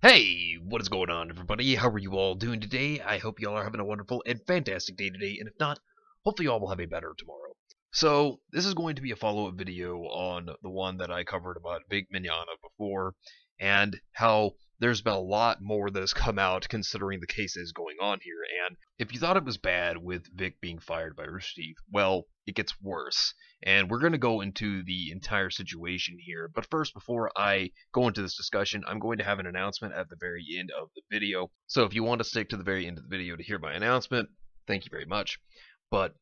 Hey, what is going on, everybody? How are you all doing today? I hope you all are having a wonderful and fantastic day today, and if not, hopefully you all will have a better tomorrow. So, this is going to be a follow-up video on the one that I covered about Vic Mignogna before, and how there's been a lot more that has come out considering the cases going on here, and if you thought it was bad with Vic being fired by Rooster Teeth, well, it gets worse. And we're going to go into the entire situation here, but first, before I go into this discussion, I'm going to have an announcement at the very end of the video. So if you want to stick to the very end of the video to hear my announcement, thank you very much. But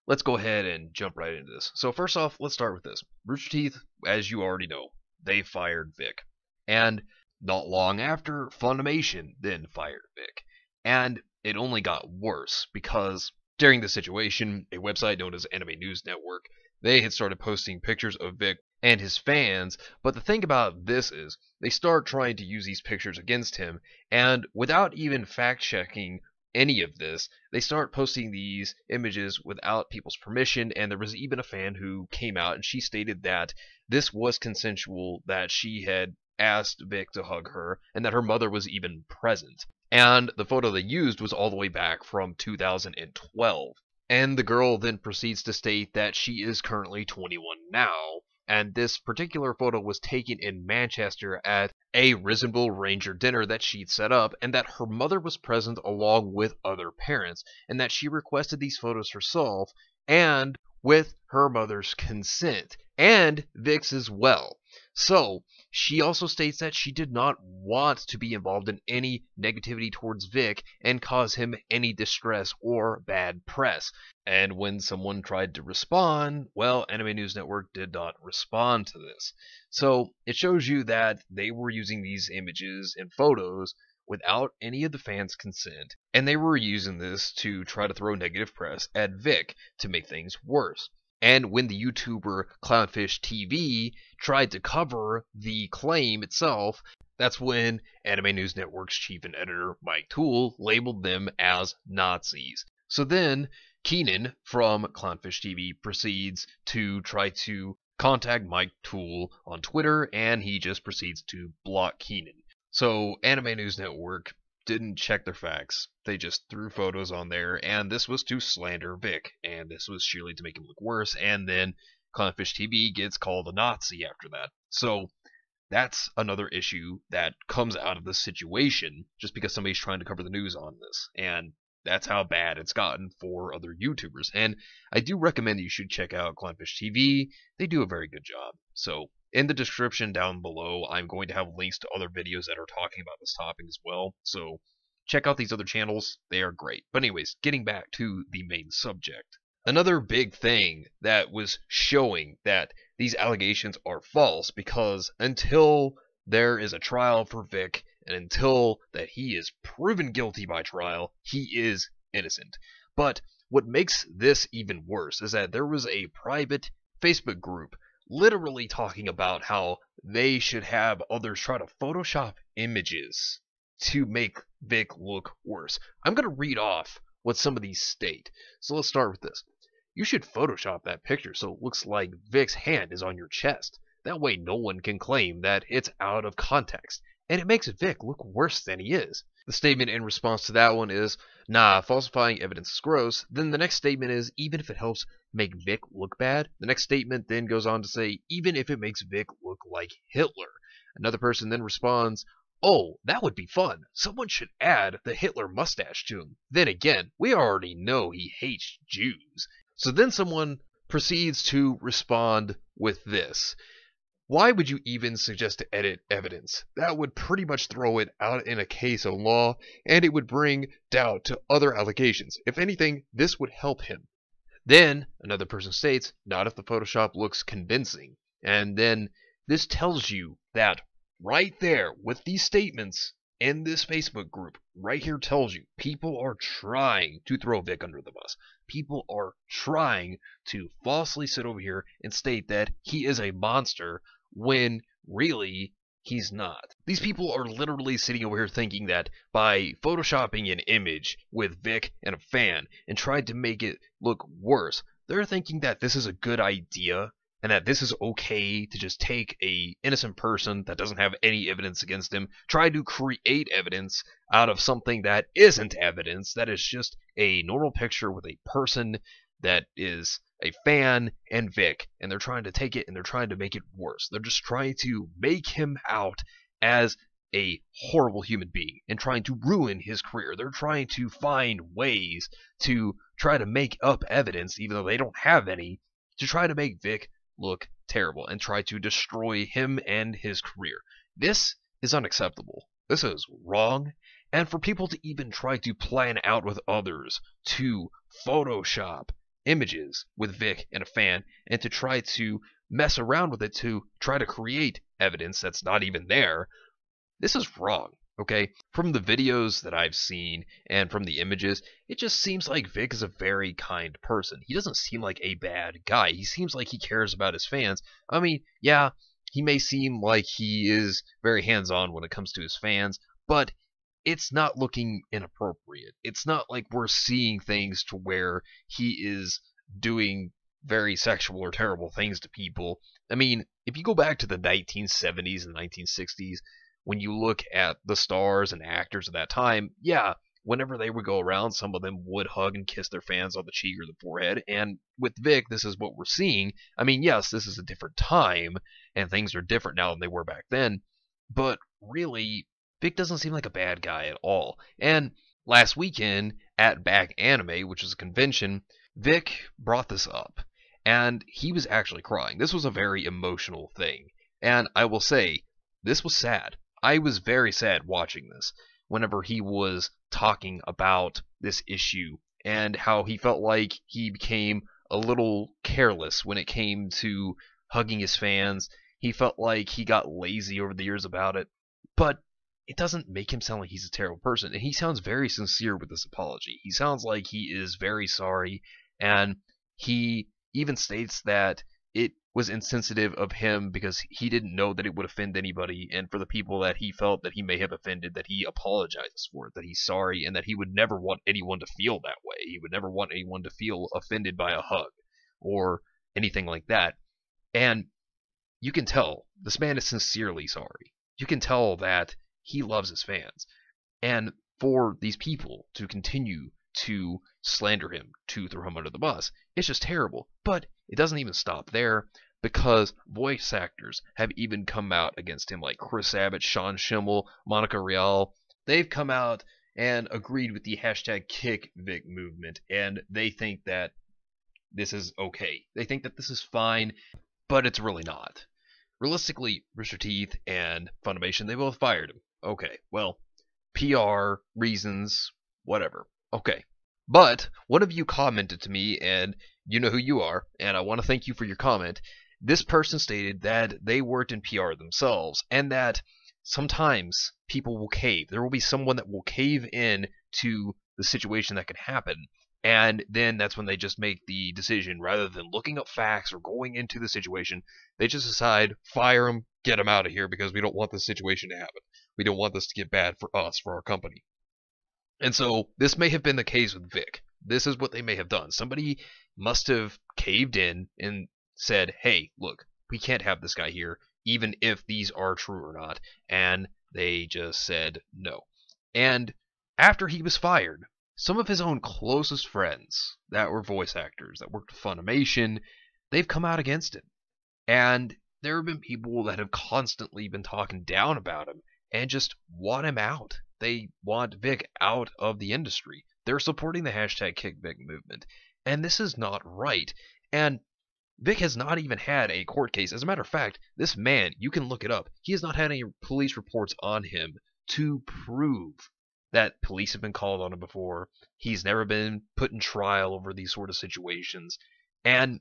let's go ahead and jump right into this. So first off, let's start with this. Rooster Teeth, as you already know, they fired Vic. And not long after, Funimation then fired Vic. And it only got worse, because during this situation, a website known as Anime News Network, they had started posting pictures of Vic and his fans, but the thing about this is, they start trying to use these pictures against him, and without even fact-checking any of this, they start posting these images without people's permission, and there was even a fan who came out and she stated that this was consensual, that she had asked Vic to hug her, and that her mother was even present. And the photo they used was all the way back from 2012. And the girl then proceeds to state that she is currently 21 now, and this particular photo was taken in Manchester at a Reasonable Ranger dinner that she'd set up, and that her mother was present along with other parents, and that she requested these photos herself, and with her mother's consent, and Vic's as well. So, she also states that she did not want to be involved in any negativity towards Vic and cause him any distress or bad press. And when someone tried to respond, well, Anime News Network did not respond to this. So, it shows you that they were using these images and photos without any of the fans' consent, and they were using this to try to throw negative press at Vic to make things worse. And when the YouTuber Clownfish TV tried to cover the claim itself, that's when Anime News Network's chief and editor Mike Toole labeled them as Nazis. So then Keenan from Clownfish TV proceeds to try to contact Mike Toole on Twitter, and he just proceeds to block Keenan. So Anime News Network didn't check their facts. They just threw photos on there, and this was to slander Vic, and this was surely to make him look worse, and then Clownfish TV gets called a Nazi after that. So that's another issue that comes out of this situation, just because somebody's trying to cover the news on this, and that's how bad it's gotten for other YouTubers. And I do recommend that you should check out Clownfish TV. They do a very good job. So in the description down below, I'm going to have links to other videos that are talking about this topic as well. So check out these other channels. They are great. But anyways, getting back to the main subject. Another big thing that was showing that these allegations are false, because until there is a trial for Vic, and until that he is proven guilty by trial, he is innocent. But what makes this even worse is that there was a private Facebook group literally talking about how they should have others try to Photoshop images to make Vic look worse. I'm going to read off what some of these state. So let's start with this. You should Photoshop that picture so it looks like Vic's hand is on your chest. That way no one can claim that it's out of context, and it makes Vic look worse than he is. The statement in response to that one is, nah, falsifying evidence is gross. Then the next statement is, even if it helps make Vic look bad. The next statement then goes on to say, even if it makes Vic look like Hitler. Another person then responds, oh, that would be fun. Someone should add the Hitler mustache to him. Then again, we already know he hates Jews. So then someone proceeds to respond with this. Why would you even suggest to edit evidence? That would pretty much throw it out in a case of law, and it would bring doubt to other allegations. If anything, this would help him. Then, another person states, not if the Photoshop looks convincing. And then, this tells you that right there, with these statements in this Facebook group, right here tells you, people are trying to throw Vic under the bus. People are trying to falsely sit over here and state that he is a monster, when really he's not. These people are literally sitting over here thinking that by photoshopping an image with Vic and a fan and tried to make it look worse, they're thinking that this is a good idea and that this is okay to just take a innocent person that doesn't have any evidence against him, try to create evidence out of something that isn't evidence, that is just a normal picture with a person that is a fan and Vic, and they're trying to take it and they're trying to make it worse. They're just trying to make him out as a horrible human being and trying to ruin his career. They're trying to find ways to try to make up evidence, even though they don't have any, to try to make Vic look terrible and try to destroy him and his career. This is unacceptable. This is wrong. And for people to even try to plan out with others to Photoshop images with Vic and a fan and to try to mess around with it to try to create evidence that's not even there, this is wrong, okay? From the videos that I've seen and from the images, it just seems like Vic is a very kind person. He doesn't seem like a bad guy. He seems like he cares about his fans. I mean, yeah, he may seem like he is very hands-on when it comes to his fans, but it's not looking inappropriate. It's not like we're seeing things to where he is doing very sexual or terrible things to people. I mean, if you go back to the 1970s and 1960s, when you look at the stars and actors of that time, yeah, whenever they would go around, some of them would hug and kiss their fans on the cheek or the forehead. And with Vic, this is what we're seeing. I mean, yes, this is a different time, and things are different now than they were back then. But really, Vic doesn't seem like a bad guy at all. And last weekend at Back Anime, which is a convention, Vic brought this up. And he was actually crying. This was a very emotional thing. And I will say, this was sad. I was very sad watching this whenever he was talking about this issue and how he felt like he became a little careless when it came to hugging his fans. He felt like he got lazy over the years about it, but it doesn't make him sound like he's a terrible person, and he sounds very sincere with this apology. He sounds like he is very sorry, and he even states that it was insensitive of him because he didn't know that it would offend anybody, and for the people that he felt that he may have offended, that he apologizes for it, that he's sorry, and that he would never want anyone to feel that way. He would never want anyone to feel offended by a hug or anything like that. And you can tell this man is sincerely sorry. You can tell that he loves his fans. And for these people to continue to slander him, to throw him under the bus, it's just terrible. But it doesn't even stop there, because voice actors have even come out against him, like Chris Abbott, Sean Schimmel, Monica Rial. They've come out and agreed with the hashtag #KickVic movement, and they think that this is okay. They think that this is fine, but it's really not. Realistically, Rooster Teeth and Funimation, they both fired him. Okay, well, PR reasons, whatever. Okay. But one of you commented to me, and you know who you are, and I want to thank you for your comment. This person stated that they worked in PR themselves, and that sometimes people will cave. There will be someone that will cave in to the situation that could happen, and then that's when they just make the decision, rather than looking up facts or going into the situation, they just decide, fire him, get him out of here, because we don't want this situation to happen. We don't want this to get bad for us, for our company. And so this may have been the case with Vic. This is what they may have done. Somebody must have caved in and said, hey, look, we can't have this guy here, even if these are true or not. And they just said no. And after he was fired, some of his own closest friends that were voice actors, that worked for Funimation, they've come out against him. And there have been people that have constantly been talking down about him and just want him out. They want Vic out of the industry. They're supporting the hashtag #KickVic movement. And this is not right. And Vic has not even had a court case. As a matter of fact, this man, you can look it up, he has not had any police reports on him to prove that police have been called on him before. He's never been put in trial over these sort of situations. And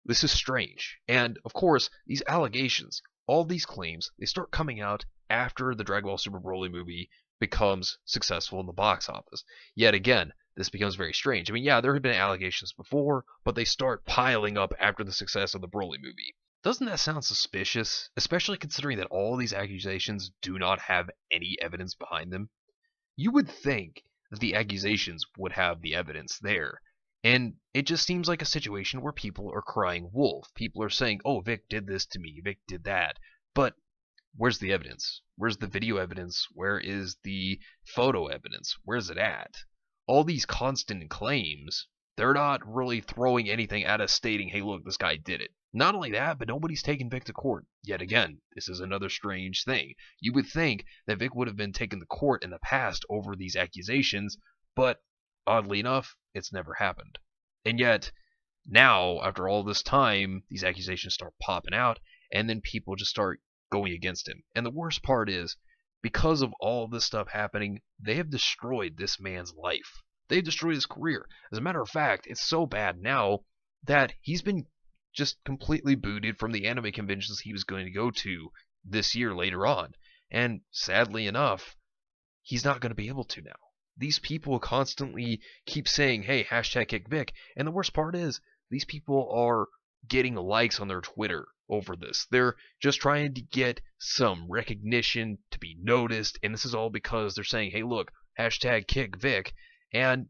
this is strange. And, of course, these allegations, all these claims, they start coming out after the Dragon Ball Super Broly movie becomes successful in the box office. Yet again, this becomes very strange. I mean, yeah, there had been allegations before, but they start piling up after the success of the Broly movie. Doesn't that sound suspicious? Especially considering that all these accusations do not have any evidence behind them? You would think that the accusations would have the evidence there. And it just seems like a situation where people are crying wolf. People are saying, oh, Vic did this to me, Vic did that. But where's the evidence? Where's the video evidence? Where is the photo evidence? Where's it at? All these constant claims, they're not really throwing anything at us stating, hey, look, this guy did it. Not only that, but nobody's taken Vic to court. Yet again, this is another strange thing. You would think that Vic would have been taken to court in the past over these accusations, but oddly enough, it's never happened. And yet, now, after all this time, these accusations start popping out, and then people just start going against him. And the worst part is, because of all this stuff happening, they have destroyed this man's life. They've destroyed his career. As a matter of fact, it's so bad now that he's been just completely booted from the anime conventions he was going to go to this year later on. And sadly enough, he's not going to be able to now. These people constantly keep saying, hey, hashtag kick Vic. And the worst part is, these people are getting likes on their Twitter over this. They're just trying to get some recognition, to be noticed, and this is all because they're saying, hey, look, hashtag kick Vic, and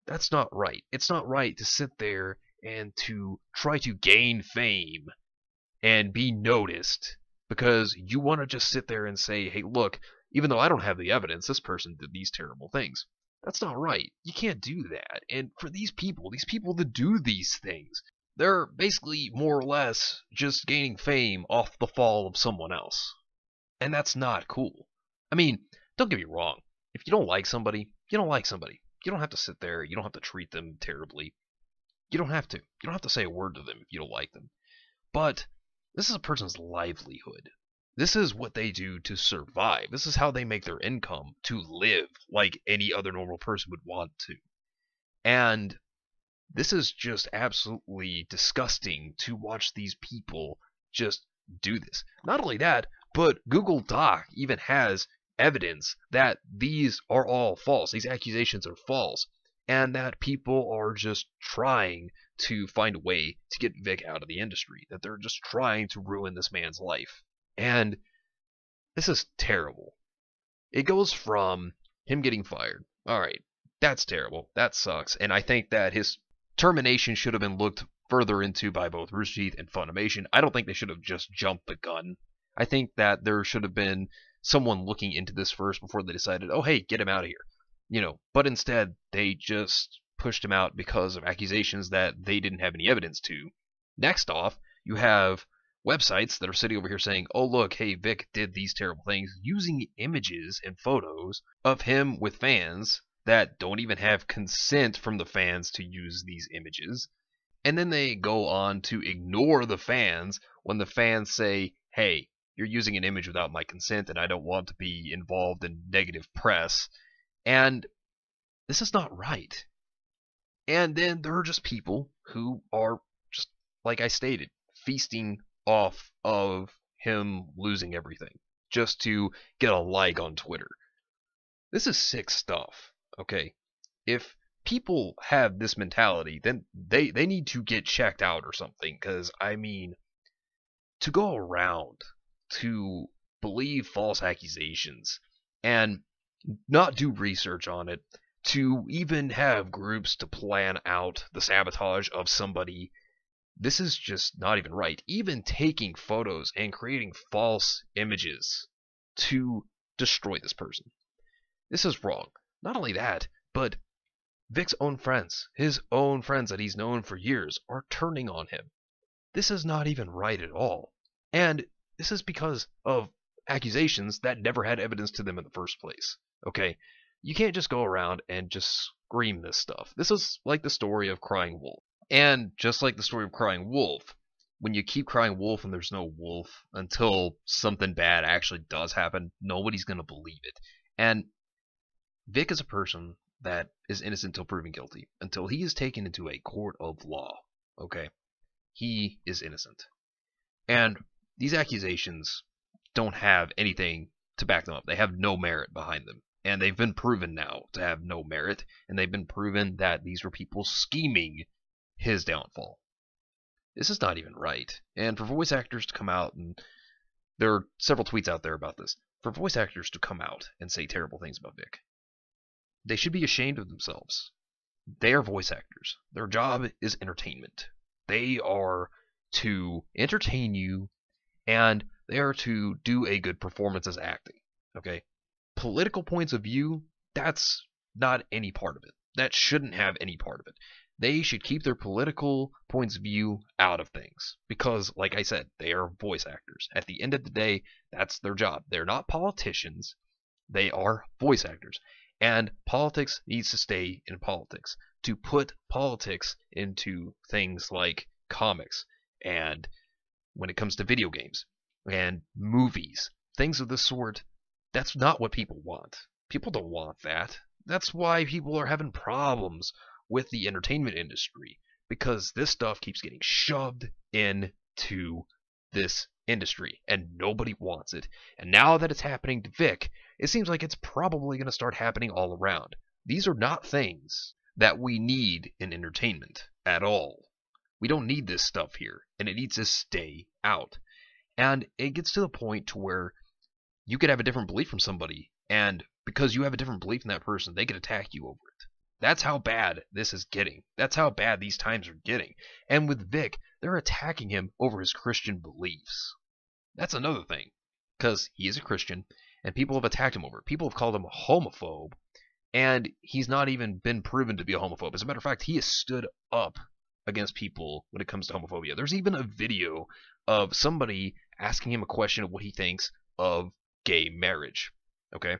that's not right. It's not right to sit there and to try to gain fame and be noticed because you want to just sit there and say, hey, look, even though I don't have the evidence, this person did these terrible things. That's not right. You can't do that. And for these people that do these things, they're basically more or less just gaining fame off the fall of someone else. And that's not cool. I mean, don't get me wrong. If you don't like somebody, you don't like somebody. You don't have to sit there. You don't have to treat them terribly. You don't have to. You don't have to say a word to them if you don't like them. But this is a person's livelihood. This is what they do to survive. This is how they make their income, to live like any other normal person would want to. And this is just absolutely disgusting to watch these people just do this. Not only that, but Google Doc even has evidence that these are all false. These accusations are false. And that people are just trying to find a way to get Vic out of the industry. That they're just trying to ruin this man's life. And this is terrible. It goes from him getting fired. Alright, that's terrible. That sucks. And I think that his termination should have been looked further into by both Rooster Teeth and Funimation. I don't think they should have just jumped the gun. I think that there should have been someone looking into this first before they decided, oh hey, get him out of here. But instead, they just pushed him out because of accusations that they didn't have any evidence to. Next off, you have websites that are sitting over here saying, oh look, hey, Vic did these terrible things, using images and photos of him with fans that don't even have consent from the fans to use these images. And then they go on to ignore the fans when the fans say, hey, you're using an image without my consent and I don't want to be involved in negative press. And this is not right. And then there are just people who are just, like I stated, feasting off of him losing everything just to get a like on Twitter. This is sick stuff, okay? If people have this mentality, then they need to get checked out or something, because, I mean, to go around to believe false accusations and not do research on it, to even have groups to plan out the sabotage of somebody, this is just not even right. Even taking photos and creating false images to destroy this person. This is wrong. Not only that, but Vic's own friends, his own friends that he's known for years, are turning on him. This is not even right at all. And this is because of accusations that never had evidence to them in the first place. Okay? You can't just go around and just scream this stuff. This is like the story of Crying Wolf. And just like the story of Crying Wolf, when you keep crying wolf and there's no wolf until something bad actually does happen, nobody's going to believe it. And Vic is a person that is innocent until proven guilty. Until he is taken into a court of law. Okay? He is innocent. And these accusations don't have anything to back them up. They have no merit behind them. And they've been proven now to have no merit. And they've been proven that these were people scheming his downfall. This is not even right. And for voice actors to come out, and there are several tweets out there about this, for voice actors to come out and say terrible things about Vic, they should be ashamed of themselves. They are voice actors. Their job is entertainment. They are to entertain you, and they are to do a good performance as acting. Okay? Political points of view, that's not any part of it. That shouldn't have any part of it. They should keep their political points of view out of things. Because, like I said, they are voice actors. At the end of the day, that's their job. They're not politicians. They are voice actors. And politics needs to stay in politics. To put politics into things like comics and when it comes to video games and movies, things of this sort, that's not what people want. People don't want that. That's why people are having problems with the entertainment industry, because this stuff keeps getting shoved into this industry and nobody wants it. And now that it's happening to Vic, it seems like it's probably going to start happening all around. These are not things that we need in entertainment at all. We don't need this stuff here, and it needs to stay out. And it gets to the point to where you could have a different belief from somebody, and because you have a different belief in that person, they could attack you over it. That's how bad this is getting. That's how bad these times are getting. And with Vic, they're attacking him over his Christian beliefs. That's another thing, because he is a Christian, and people have attacked him over it. People have called him a homophobe, and he's not even been proven to be a homophobe. As a matter of fact, he has stood up against people when it comes to homophobia. There's even a video of somebody asking him a question of what he thinks of gay marriage. Okay?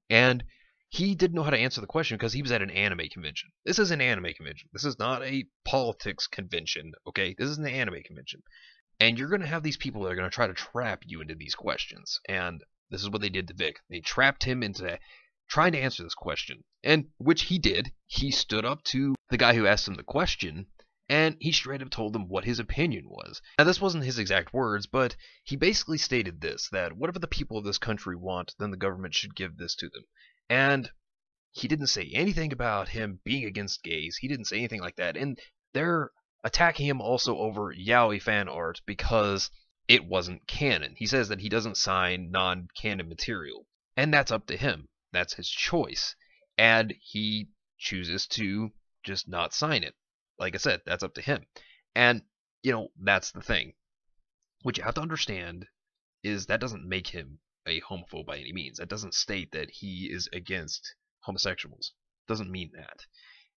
And he didn't know how to answer the question because he was at an anime convention. This is an anime convention. This is not a politics convention, okay? This is an anime convention. And you're going to have these people that are going to try to trap you into these questions. And this is what they did to Vic. They trapped him into trying to answer this question. And which he did. He stood up to the guy who asked him the question, and he straight up told them what his opinion was. Now, this wasn't his exact words, but he basically stated this, that whatever the people of this country want, then the government should give this to them. And he didn't say anything about him being against gays. He didn't say anything like that. And they're attacking him also over yaoi fan art because it wasn't canon. He says that he doesn't sign non-canon material. And that's up to him. That's his choice. And he chooses to just not sign it. Like I said, that's up to him. And, that's the thing. What you have to understand is that doesn't make him a homophobe by any means. That doesn't state that he is against homosexuals. Doesn't mean that.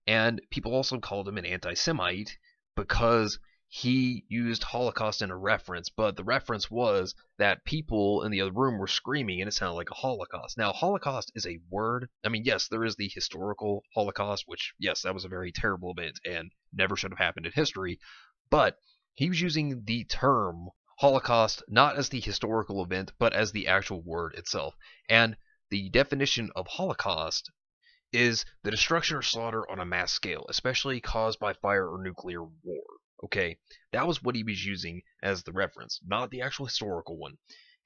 And people also called him an anti-Semite because he used Holocaust in a reference, but the reference was that people in the other room were screaming and it sounded like a Holocaust. Now, Holocaust is a word. I mean, yes, there is the historical Holocaust, which, yes, that was a very terrible event and never should have happened in history, but he was using the term Holocaust not as the historical event, but as the actual word itself. And the definition of Holocaust is the destruction or slaughter on a mass scale, especially caused by fire or nuclear war. Okay, that was what he was using as the reference, not the actual historical one.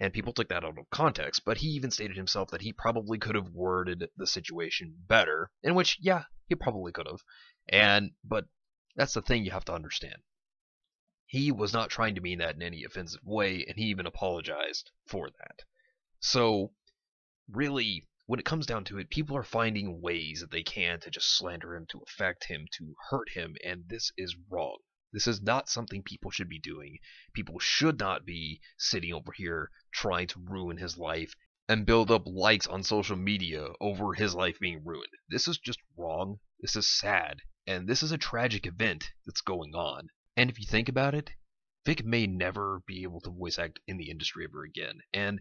And people took that out of context, but he even stated himself that he probably could have worded the situation better, in which, yeah, he probably could have. But that's the thing you have to understand. He was not trying to mean that in any offensive way, and he even apologized for that. So, really, when it comes down to it, people are finding ways that they can to just slander him, to affect him, to hurt him, and this is wrong. This is not something people should be doing. People should not be sitting over here trying to ruin his life and build up likes on social media over his life being ruined. This is just wrong. This is sad. And this is a tragic event that's going on. And if you think about it, Vic may never be able to voice act in the industry ever again. And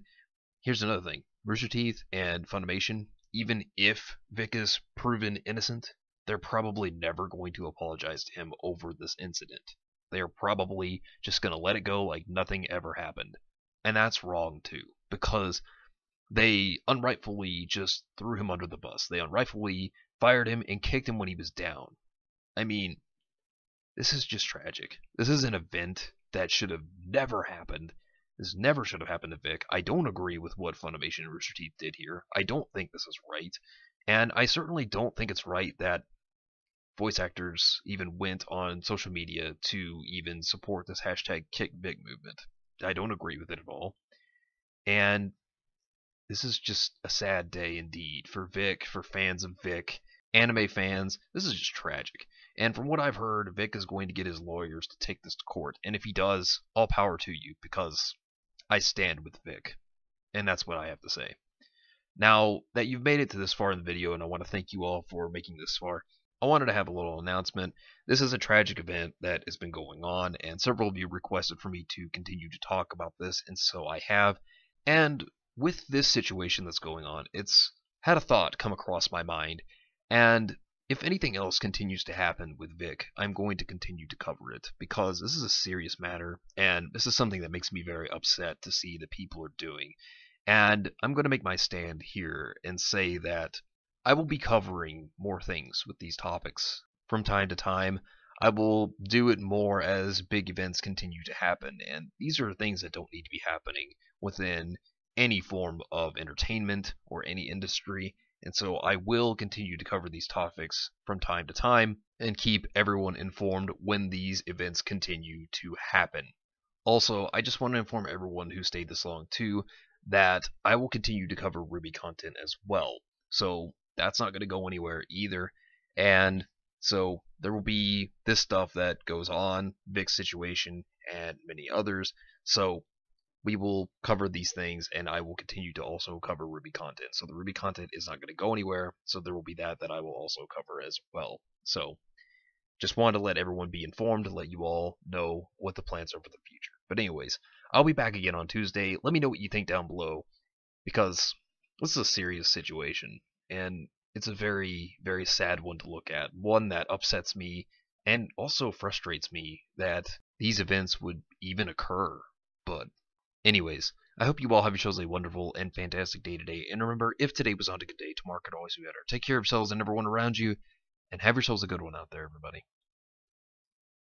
here's another thing. Rooster Teeth and Funimation, even if Vic is proven innocent, they're probably never going to apologize to him over this incident. They're probably just going to let it go like nothing ever happened. And that's wrong too, because they unrightfully just threw him under the bus. They unrightfully fired him and kicked him when he was down. I mean, this is just tragic. This is an event that should have never happened. This never should have happened to Vic. I don't agree with what Funimation and Rooster Teeth did here. I don't think this is right. And I certainly don't think it's right that voice actors even went on social media to even support this hashtag #KickVic movement. I don't agree with it at all. And this is just a sad day indeed for Vic, for fans of Vic, anime fans, this is just tragic. And from what I've heard, Vic is going to get his lawyers to take this to court. And if he does, all power to you, because I stand with Vic. And that's what I have to say. Now that you've made it to this far in the video, and I want to thank you all for making this far, I wanted to have a little announcement. This is a tragic event that has been going on, and several of you requested for me to continue to talk about this, and so I have. And with this situation that's going on, it's had a thought come across my mind, and if anything else continues to happen with Vic, I'm going to continue to cover it, because this is a serious matter, and this is something that makes me very upset to see that people are doing. And I'm going to make my stand here and say that I will be covering more things with these topics from time to time. I will do it more as big events continue to happen, and these are things that don't need to be happening within any form of entertainment or any industry. And so I will continue to cover these topics from time to time and keep everyone informed when these events continue to happen. Also, I just want to inform everyone who stayed this long too that I will continue to cover RWBY content as well. So that's not going to go anywhere either. And so there will be this stuff that goes on, Vic's situation, and many others. So we will cover these things, and I will continue to also cover RWBY content. So the RWBY content is not going to go anywhere, so there will be that I will also cover as well. So just wanted to let everyone be informed, to let you all know what the plans are for the future. But anyways, I'll be back again on Tuesday. Let me know what you think down below, because this is a serious situation, and it's a very, very sad one to look at. One that upsets me, and also frustrates me that these events would even occur. But anyways, I hope you all have yourselves a wonderful and fantastic day today. And remember, if today was not a good day, tomorrow could always be better. Take care of yourselves and everyone around you, and have yourselves a good one out there, everybody.